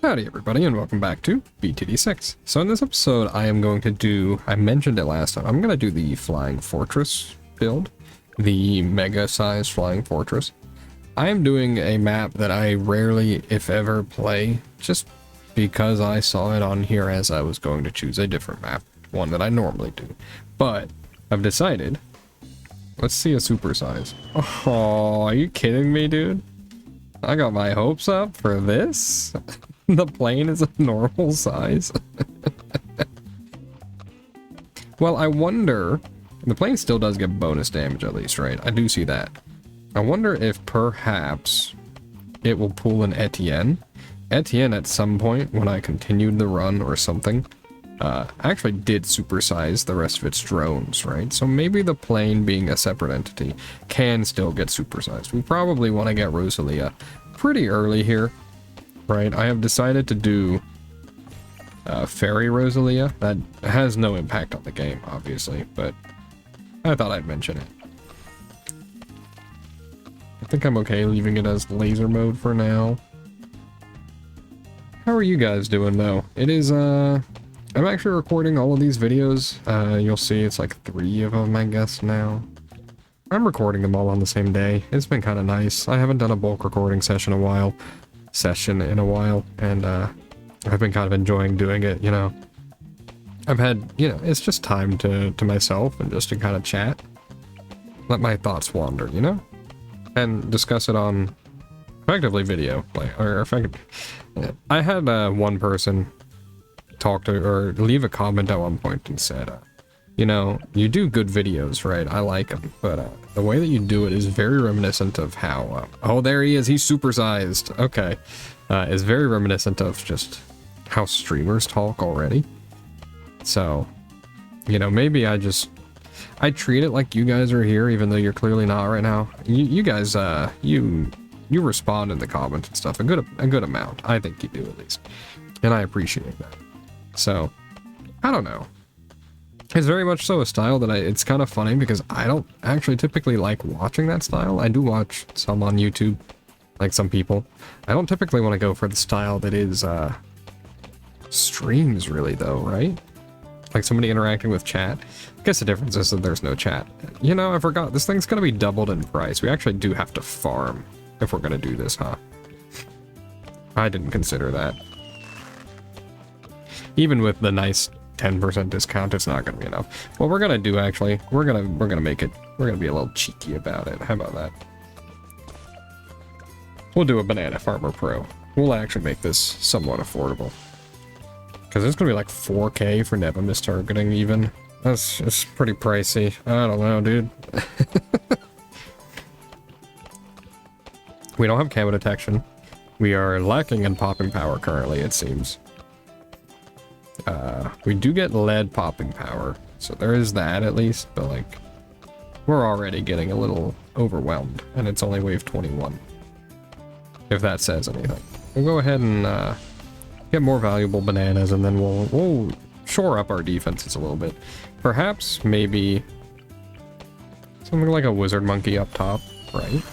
Howdy everybody and welcome back to BTD6. So in this episode I am going to do, I mentioned it last time, I'm going to do the Flying Fortress build. The mega size Flying Fortress. I am doing a map that I rarely, if ever, play, just because I saw it on here as I was going to choose a different map. One that I normally do. But I've decided, let's see a supersize. Oh, are you kidding me, dude? I got my hopes up for this? The plane is a normal size. Well, I wonder, the plane still does get bonus damage at least, right? I do see that. I wonder if perhaps it will pull an Etienne. Etienne at some point when I continued the run or something, actually did supersize the rest of its drones, right? So maybe the plane being a separate entity can still get supersized. We probably want to get Rosalia pretty early here. Right, I have decided to do Fairy Rosalia. That has no impact on the game, obviously, but I thought I'd mention it. I think I'm okay leaving it as laser mode for now. How are you guys doing, though? It is, I'm actually recording all of these videos. You'll see it's like 3 of them, I guess, now. I'm recording them all on the same day. It's been kind of nice. I haven't done a bulk recording session in a while, and I've been kind of enjoying doing it, you know. I've had, you know, it's just time to myself and just to kind of chat, let my thoughts wander, you know, and discuss it on effectively video, like, or effective. I had one person talk to or leave a comment at one point and said, you know, you do good videos, right? I like them, but the way that you do it is very reminiscent of how, oh, there he is, he's supersized. Okay. Is very reminiscent of just how streamers talk already. So, you know, maybe I treat it like you guys are here, even though you're clearly not right now. You guys, you respond in the comments and stuff a good amount. I think you do, at least. And I appreciate that. So, I don't know. It's very much so a style that it's kind of funny because I don't actually typically like watching that style. I do watch some on YouTube, like some people. I don't typically want to go for the style that is streams, really, though, right? Like somebody interacting with chat. I guess the difference is that there's no chat. You know, I forgot, this thing's going to be doubled in price. We actually do have to farm if we're going to do this, huh? I didn't consider that. Even with the nice 10% discount, it's not gonna be enough. What we're gonna do, actually, we're gonna make it, we're gonna be a little cheeky about it. How about that? We'll do a Banana Farmer Pro. We'll actually make this somewhat affordable. Because it's gonna be like 4K for never miss targeting, even. It's pretty pricey. I don't know, dude. We don't have camo detection. We are lacking in popping power currently, it seems. We do get lead popping power, so there is that at least, but like, we're already getting a little overwhelmed, and it's only wave 21. If that says anything. We'll go ahead and get more valuable bananas, and then we'll shore up our defenses a little bit. Perhaps, maybe, something like a wizard monkey up top, right?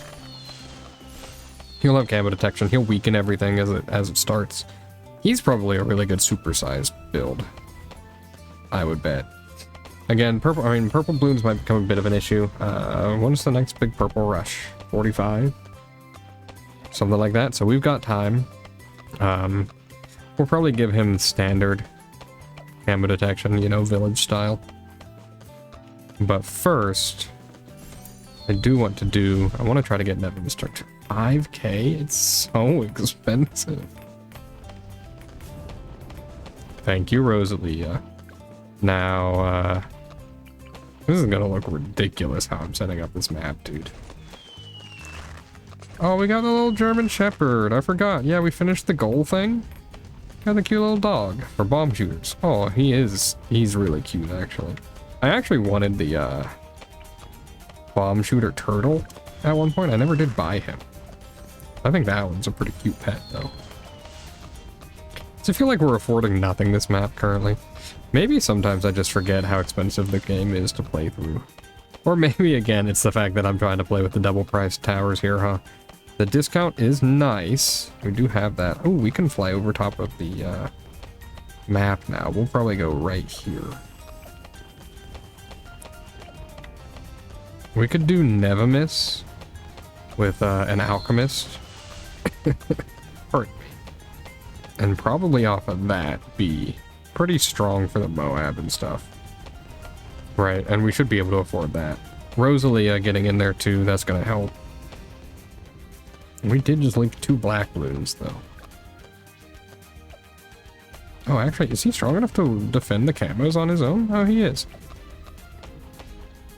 He'll have camo detection, he'll weaken everything as it starts. He's probably a really good supersized build, I would bet. Again, purple blooms might become a bit of an issue. When's the next big purple rush? 45? Something like that. So we've got time. We'll probably give him standard camo detection, you know, village style. But first, I want to try to get Never Destructive. 5K? It's so expensive. Thank you, Rosalia. Now, this is gonna look ridiculous how I'm setting up this map, dude. Oh, we got a little German Shepherd. I forgot. Yeah, we finished the goal thing. Got a cute little dog for bomb shooters. Oh, he's really cute, actually. I actually wanted the, bomb shooter turtle at one point. I never did buy him. I think that one's a pretty cute pet, though. So I feel like we're affording nothing this map currently. Maybe sometimes I just forget how expensive the game is to play through. Or maybe, again, it's the fact that I'm trying to play with the double-priced towers here, huh? The discount is nice. We do have that. Oh, we can fly over top of the map now. We'll probably go right here. We could do Never Miss with an alchemist. And probably off of that be pretty strong for the Moab and stuff. Right, and we should be able to afford that. Rosalia getting in there too, that's gonna help. We did just link 2 black balloons though. Oh, actually, is he strong enough to defend the camos on his own? Oh, he is.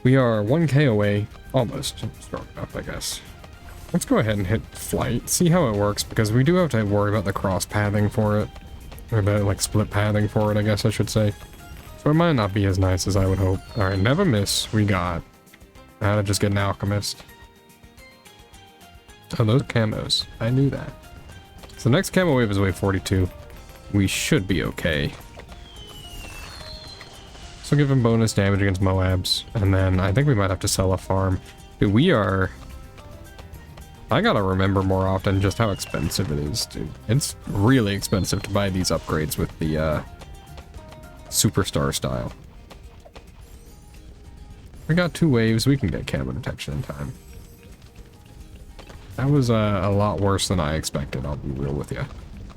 We are 1k away, almost strong enough, I guess. Let's go ahead and hit flight, see how it works, because we do have to worry about the cross pathing for it. Or the, like, split pathing for it, I guess I should say. So it might not be as nice as I would hope. Alright, Never Miss, we got. How to just get an alchemist. Oh, those camos. I knew that. So the next camo wave is wave 42. We should be okay. So give him bonus damage against Moabs. And then I think we might have to sell a farm. Dude, we are... I gotta remember more often just how expensive it is, dude. It's really expensive to buy these upgrades with the superstar style. We got 2 waves. We can get camo detection in time. That was a lot worse than I expected, I'll be real with you.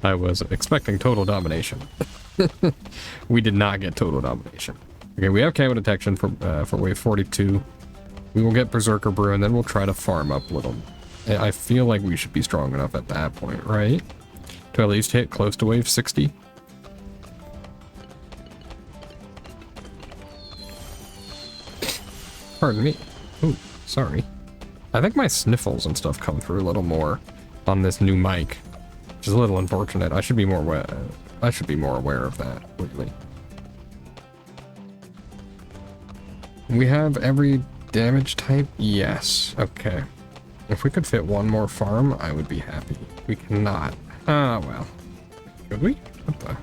I was expecting total domination. We did not get total domination. Okay, we have camo detection for wave 42. We will get Berserker Brew, and then we'll try to farm up little. I feel like we should be strong enough at that point, right? To at least hit close to wave 60. Pardon me. Ooh, sorry. I think my sniffles and stuff come through a little more on this new mic, which is a little unfortunate. I should be more aware. I should be more aware of that, really. We have every damage type? Yes. Okay. If we could fit one more farm, I would be happy. We cannot. Ah, well. Could we? What the?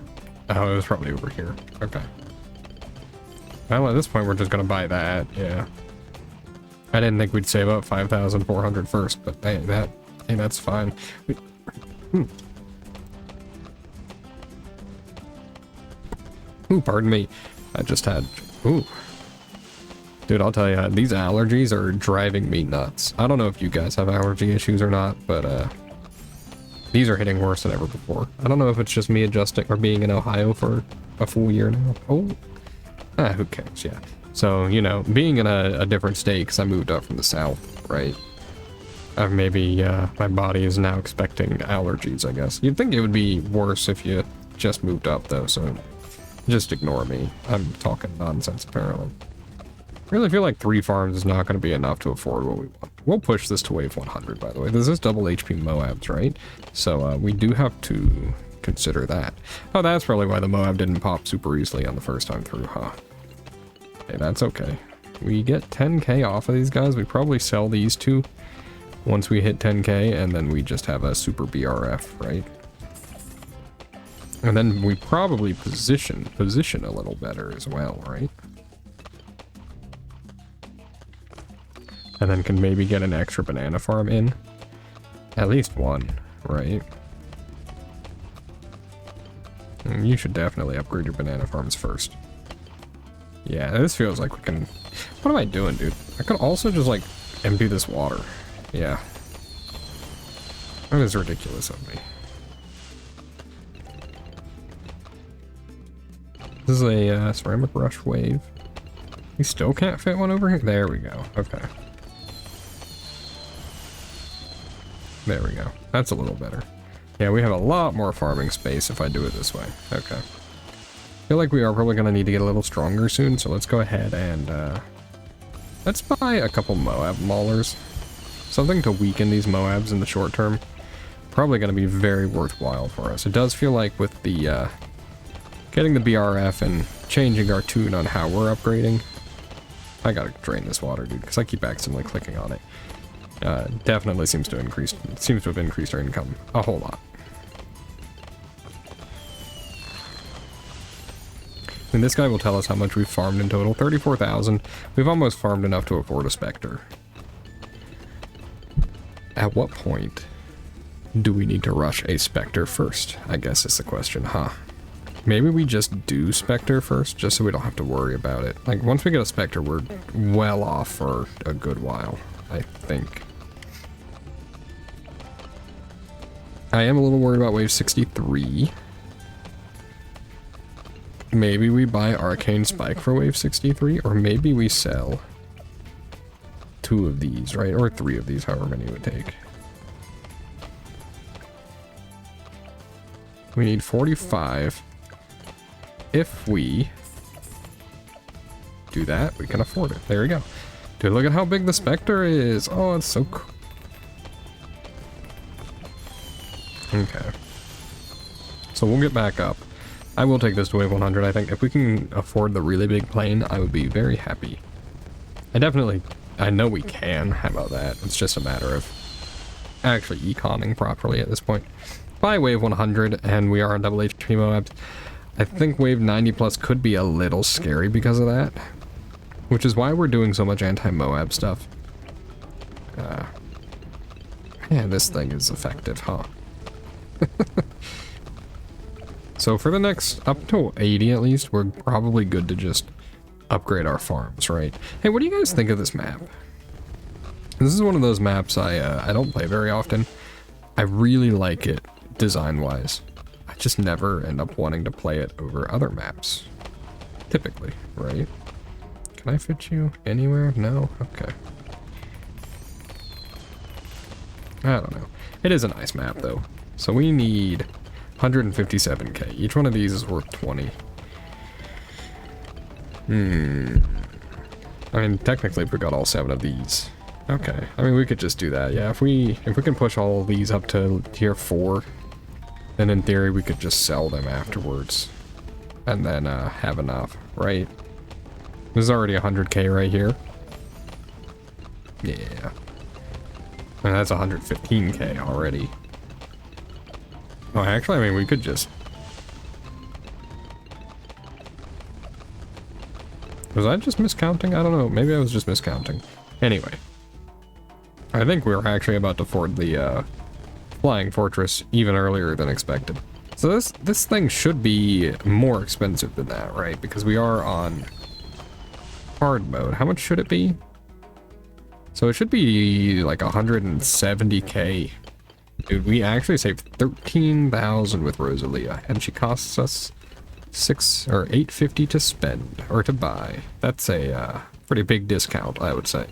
Oh, it was probably over here. Okay. Well, at this point, we're just gonna buy that. Yeah. I didn't think we'd save up 5,400 first, but hey, that's fine. Ooh, pardon me. I just had... Ooh. Dude, I'll tell you, these allergies are driving me nuts. I don't know if you guys have allergy issues or not, but these are hitting worse than ever before. I don't know if it's just me adjusting or being in Ohio for a full year now. Oh. Ah, who cares, yeah. So, you know, being in a different state, because I moved up from the south, right? Maybe my body is now expecting allergies, I guess. You'd think it would be worse if you just moved up, though, so just ignore me. I'm talking nonsense, apparently. I really feel like 3 farms is not going to be enough to afford what we want. We'll push this to wave 100, by the way. This is double HP Moabs, right? So we do have to consider that. Oh, that's probably why the Moab didn't pop super easily on the first time through, huh? Okay, that's okay. We get 10k off of these guys. We probably sell these 2 once we hit 10k, and then we just have a super BRF, right? And then we probably position a little better as well, right? And then can maybe get an extra banana farm in. At least 1, right? And you should definitely upgrade your banana farms first. Yeah, this feels like we can... What am I doing, dude? I could also just, like, empty this water. Yeah. That is ridiculous of me. This is a ceramic rush wave. We still can't fit one over here? There we go. Okay. There we go. That's a little better. Yeah, we have a lot more farming space if I do it this way. Okay. I feel like we are probably going to need to get a little stronger soon, so let's go ahead and let's buy a couple Moab maulers. Something to weaken these Moabs in the short term. Probably going to be very worthwhile for us. It does feel like with the getting the BRF and changing our tune on how we're upgrading. I gotta drain this water, dude, because I keep accidentally clicking on it. Definitely seems to have increased our income a whole lot. And this guy will tell us how much we've farmed in total. 34,000. We've almost farmed enough to afford a Spectre. at what point do we need to rush a Spectre first? I guess is the question, huh? Maybe we just do Spectre first, just so we don't have to worry about it. Like, once we get a Spectre, we're well off for a good while, I think. I am a little worried about wave 63. Maybe we buy Arcane Spike for wave 63, or maybe we sell 2 of these, right? Or 3 of these, however many it would take. We need 45. If we do that, we can afford it. There we go. Dude, look at how big the Spectre is. Oh, it's so cool. Okay. So we'll get back up. I will take this to wave 100, I think. If we can afford the really big plane, I would be very happy. I know we can. How about that? It's just a matter of actually econing properly at this point. By wave 100, and we are on double HP Moabs. I think wave 90 plus could be a little scary because of that. Which is why we're doing so much anti-Moab stuff. Yeah, this thing is effective, huh? So for the next, up to 80 at least, we're probably good to just upgrade our farms, right? Hey, what do you guys think of this map? This is one of those maps I don't play very often. I really like it design-wise. I just never end up wanting to play it over other maps. Typically, right? Can I fit you anywhere? No? Okay. I don't know. It is a nice map, though. So we need 157k. Each one of these is worth 20. I mean, technically, if we got all 7 of these. Okay. I mean, we could just do that. Yeah, if we can push all of these up to tier 4, then in theory, we could just sell them afterwards. And then have enough, right? There's already 100k right here. Yeah. And that's 115k already. Oh, actually, I mean, we could just... Was I just miscounting? I don't know. Maybe I was just miscounting. Anyway. I think we were actually about to ford the Flying Fortress even earlier than expected. So this thing should be more expensive than that, right? Because we are on hard mode. How much should it be? So it should be like 170k. Dude, we actually saved 13,000 with Rosalia, and she costs us 850 to spend or to buy. That's a pretty big discount, I would say.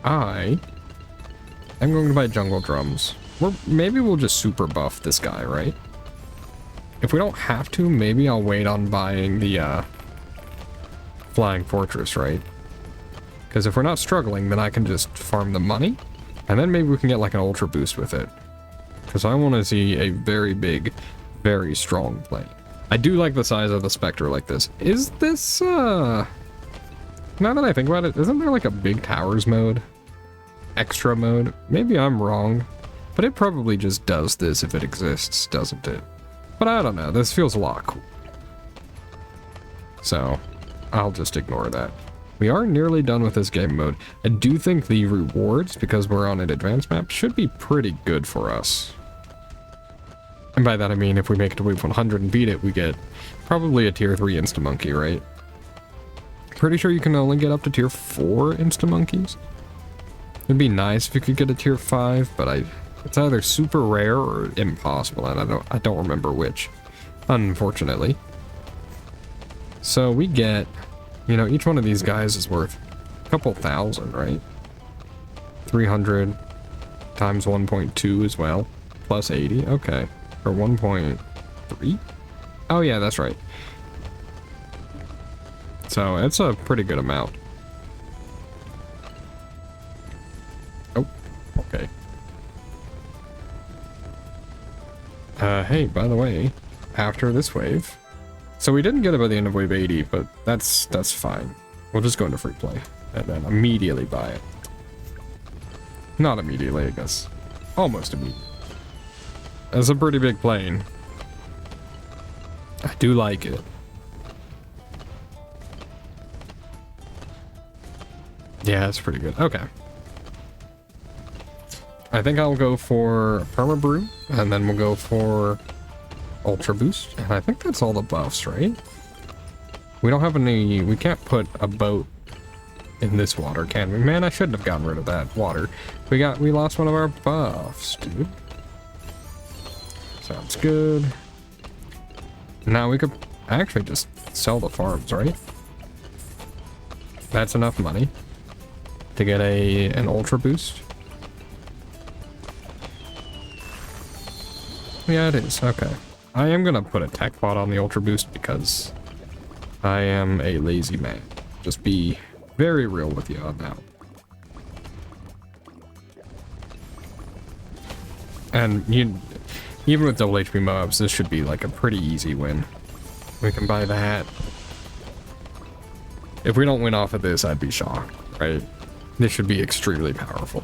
I am going to buy jungle drums. Maybe we'll just super buff this guy, right? If we don't have to, maybe I'll wait on buying the Flying Fortress, right? Because if we're not struggling, then I can just farm the money. And then maybe we can get like an ultra boost with it. Because I want to see a very big, very strong plane. I do like the size of the Spectre like this. Is this, now that I think about it, isn't there like a big towers mode? Extra mode? Maybe I'm wrong. But it probably just does this if it exists, doesn't it? But I don't know, this feels a lot cool. So, I'll just ignore that. We are nearly done with this game mode. I do think the rewards, because we're on an advanced map, should be pretty good for us. And by that I mean if we make it to wave 100 and beat it, we get probably a tier 3 insta-monkey, right? Pretty sure you can only get up to tier 4 insta-monkeys. It'd be nice if you could get a tier 5, but it's either super rare or impossible, and I don't remember which, unfortunately. So we get... You know, each one of these guys is worth a couple thousand, right? 300 times 1.2 as well. Plus 80, okay. Or 1.3? Oh yeah, that's right. So, it's a pretty good amount. Oh, okay. Hey, by the way, after this wave... So we didn't get it by the end of wave 80, but that's fine. We'll just go into free play and then immediately buy it. Not immediately, I guess. Almost immediately. That's a pretty big plane. I do like it. Yeah, it's pretty good. Okay. I think I'll go for Perma Brew, and then we'll go for Ultra Boost. And I think that's all the buffs, right? We don't have any... We can't put a boat in this water, can we? Man, I shouldn't have gotten rid of that water. We lost one of our buffs, dude. Sounds good. Now we could actually just sell the farms, right? That's enough money to get an Ultra Boost. Yeah, it is. Okay. I am gonna put a tech bot on the Ultra Boost because I am a lazy man. Just be very real with you on that. And even with double HP mobs, this should be like a pretty easy win. We can buy that. If we don't win off of this, I'd be shocked, right? This should be extremely powerful.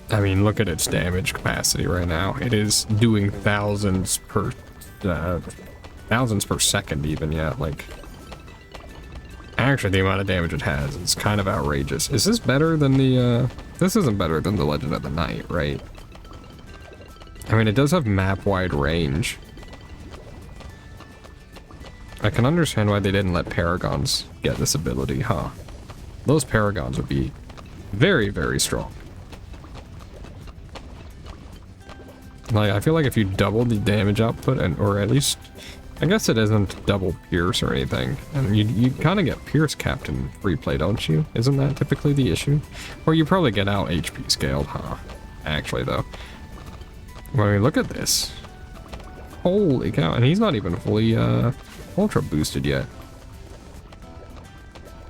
I mean, look at its damage capacity right now. It is doing thousands per second even, yeah, like... Actually, the amount of damage it has is kind of outrageous. Is this better than the, this isn't better than the Legend of the Night, right? I mean, it does have map-wide range. I can understand why they didn't let Paragons get this ability, huh? Those Paragons would be very, very strong. Like, I feel like if you double the damage output, or at least... I guess it isn't double Pierce or anything. And you kind of get Pierce capped in free play, don't you? Isn't that typically the issue? Or you probably get out HP scaled, huh? Actually, though. I mean, look at this. Holy cow. And he's not even fully ultra boosted yet.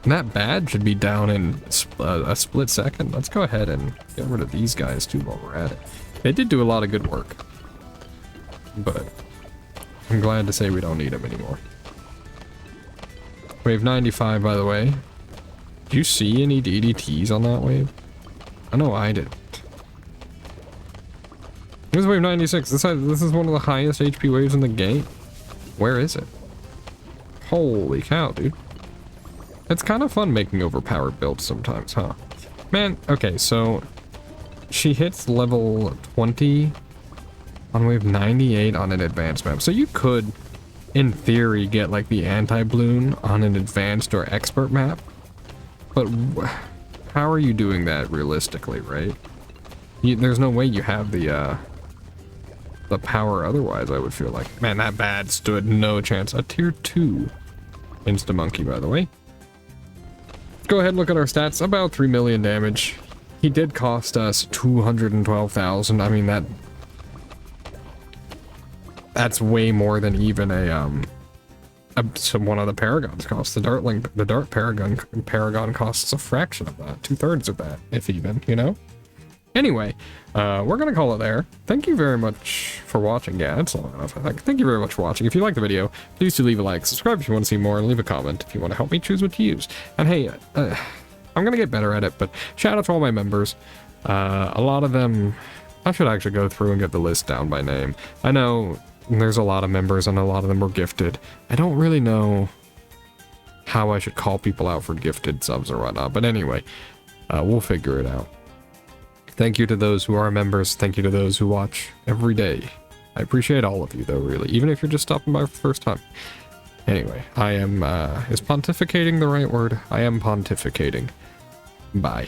And that badge should be down in a split second. Let's go ahead and get rid of these guys, too, while we're at it. They did do a lot of good work. But... I'm glad to say we don't need him anymore. Wave 95, by the way. Do you see any DDTs on that wave? I know I didn't. Here's wave 96. This is one of the highest HP waves in the game. Where is it? Holy cow, dude. It's kind of fun making overpowered builds sometimes, huh? Man, okay, so... She hits level 20... on wave 98 on an advanced map. So you could, in theory, get like the anti-bloom on an advanced or expert map. But how are you doing that realistically, right? There's no way you have the power otherwise, I would feel like. Man, that bad stood no chance. A tier 2 insta-monkey, by the way. Go ahead and look at our stats. About 3 million damage. He did cost us 212,000. I mean, that's way more than even one of the Paragons costs. The Dart Paragon costs a fraction of that, 2/3 of that, if even, you know? Anyway, we're gonna call it there. Thank you very much for watching. Yeah, it's long enough, I think. Thank you very much for watching. If you liked the video, please do leave a like, subscribe if you want to see more, and leave a comment if you want to help me choose what to use. And hey, I'm gonna get better at it, but shout out to all my members. A lot of them, I should actually go through and get the list down by name. I know there's a lot of members and a lot of them were gifted. I don't really know how I should call people out for gifted subs or whatnot, but anyway, we'll figure it out. Thank you to those who are members. Thank you to those who watch every day. I appreciate all of you, though, really, even if you're just stopping by for the first time. Anyway, I am, is pontificating the right word? I am pontificating. Bye.